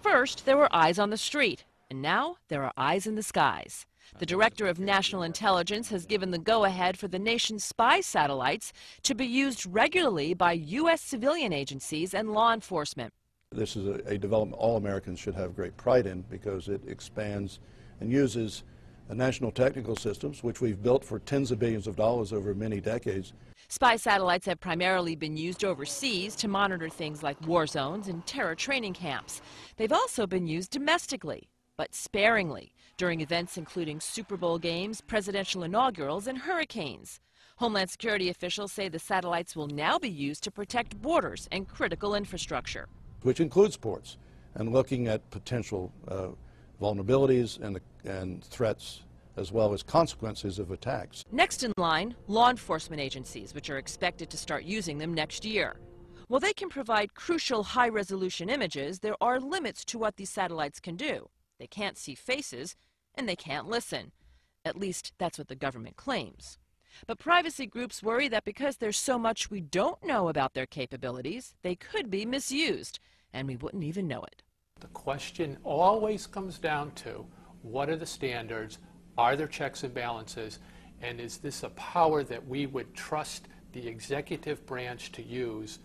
First, there were eyes on the street, and now there are eyes in the skies. The Director of National Intelligence has given the go-ahead for the nation's spy satellites to be used regularly by U.S. civilian agencies and law enforcement. This is a development all Americans should have great pride in because it expands and uses national technical systems, which we've built for tens of billions of dollars over many decades. Spy satellites have primarily been used overseas to monitor things like war zones and terror training camps. They've also been used domestically, but sparingly, during events including Super Bowl games, presidential inaugurals, and hurricanes. Homeland Security officials say the satellites will now be used to protect borders and critical infrastructure, which includes ports, and looking at potential vulnerabilities and threats, as well as consequences of attacks. Next in line, law enforcement agencies, which are expected to start using them next year. While they can provide crucial high-resolution images, there are limits to what these satellites can do. They can't see faces, and they can't listen. At least, that's what the government claims. But privacy groups worry that because there's so much we don't know about their capabilities, they could be misused, and we wouldn't even know it. The question always comes down to, what are the standards? Are there checks and balances? And is this a power that we would trust the executive branch to use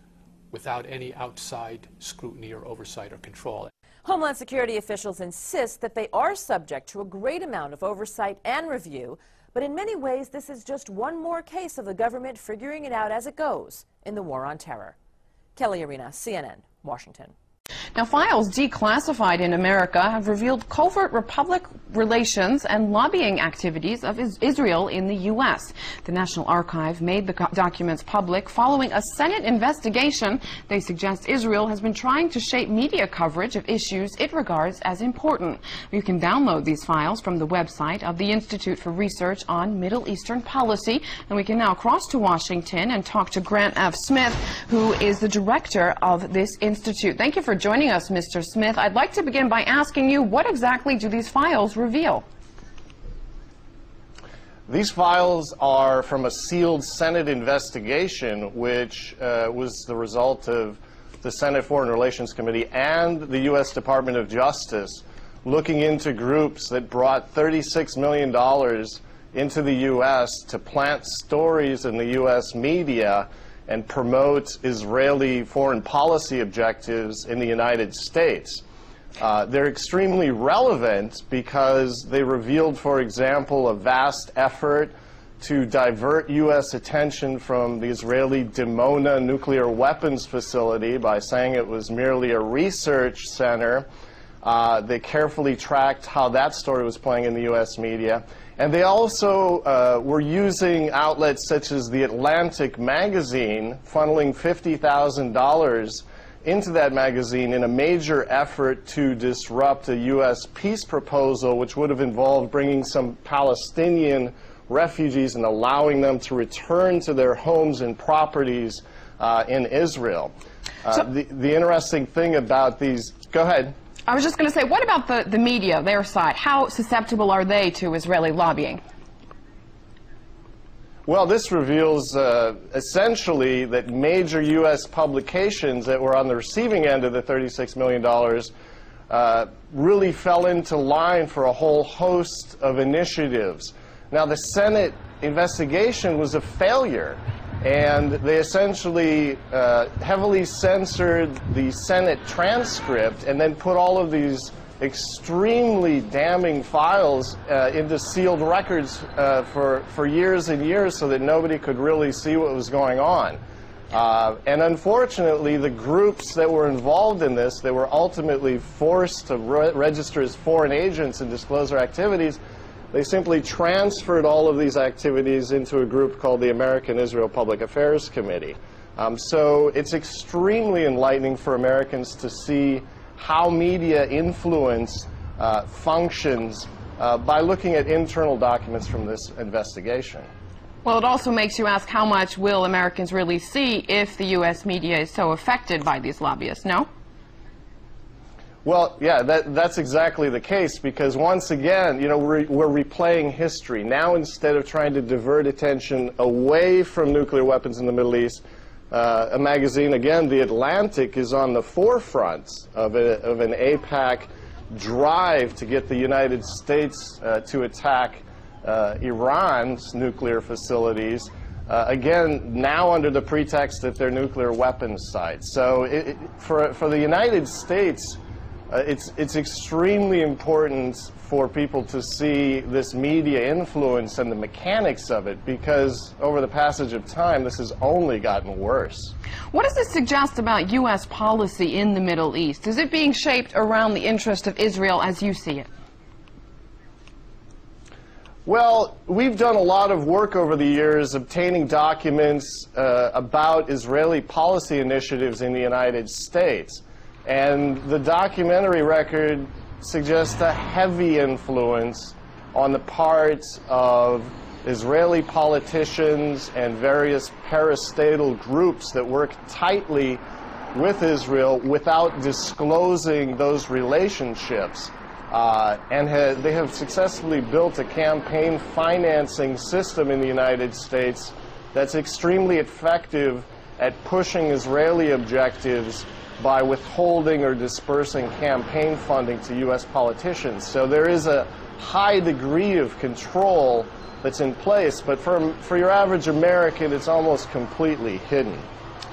without any outside scrutiny or oversight or control? Homeland Security officials insist that they are subject to a great amount of oversight and review, but in many ways this is just one more case of the government figuring it out as it goes in the war on terror. Kelly Arena, CNN, Washington. Now, files declassified in America have revealed covert public relations and lobbying activities of Israel in the U.S. The National Archive made the documents public following a Senate investigation. They suggest Israel has been trying to shape media coverage of issues it regards as important. You can download these files from the website of the Institute for Research on Middle Eastern Policy. And we can now cross to Washington and talk to Grant F. Smith, who is the director of this institute. Thank you for joining us, Mr. Smith. I'd like to begin by asking you, what exactly do these files reveal? These files are from a sealed Senate investigation, which was the result of the Senate Foreign Relations Committee and the U.S. Department of Justice looking into groups that brought $36 million into the U.S. to plant stories in the U.S. media and promote Israeli foreign policy objectives in the United States. They're extremely relevant because they revealed, for example, a vast effort to divert U.S. attention from the Israeli Dimona nuclear weapons facility by saying it was merely a research center. They carefully tracked how that story was playing in the U.S. media. And they also were using outlets such as The Atlantic magazine, funneling $50,000 into that magazine in a major effort to disrupt a U.S. peace proposal, which would have involved bringing some Palestinian refugees and allowing them to return to their homes and properties in Israel. The interesting thing about these... Go ahead. I was just going to say, what about the media, their side? How susceptible are they to Israeli lobbying? Well, this reveals essentially that major U.S. publications that were on the receiving end of the $36 million really fell into line for a whole host of initiatives. Now, the Senate investigation was a failure, and they essentially heavily censored the Senate transcript and then put all of these extremely damning files into sealed records for years and years so that nobody could really see what was going on. And unfortunately, the groups that were involved in this, they were ultimately forced to register as foreign agents and disclose their activities. They simply transferred all of these activities into a group called the American Israel Public Affairs Committee. So it's extremely enlightening for Americans to see how media influence functions by looking at internal documents from this investigation. Well, it also makes you ask, how much will Americans really see if the U.S. media is so affected by these lobbyists, no? Well, yeah, that's exactly the case, because once again, you know, we're replaying history. Now, instead of trying to divert attention away from nuclear weapons in the Middle East a magazine, again, The Atlantic, is on the forefront of an AIPAC drive to get the United States to attack Iran's nuclear facilities, again, now under the pretext that they're nuclear weapons sites. So for the United States, it's extremely important for people to see this media influence and the mechanics of it, because over the passage of time, this has only gotten worse. What does this suggest about U.S. policy in the Middle East? Is it being shaped around the interest of Israel as you see it? Well, we've done a lot of work over the years obtaining documents about Israeli policy initiatives in the United States. And the documentary record suggests a heavy influence on the part of Israeli politicians and various parastatal groups that work tightly with Israel without disclosing those relationships. They have successfully built a campaign financing system in the United States that's extremely effective at pushing Israeli objectives by withholding or dispersing campaign funding to U.S. politicians. So there is a high degree of control that's in place, but for your average American, it's almost completely hidden.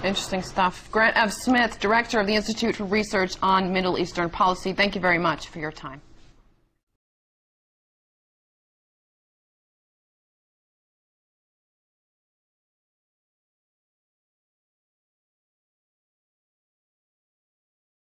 Interesting stuff. Grant F. Smith, Director of the Institute for Research on Middle Eastern Policy, thank you very much for your time.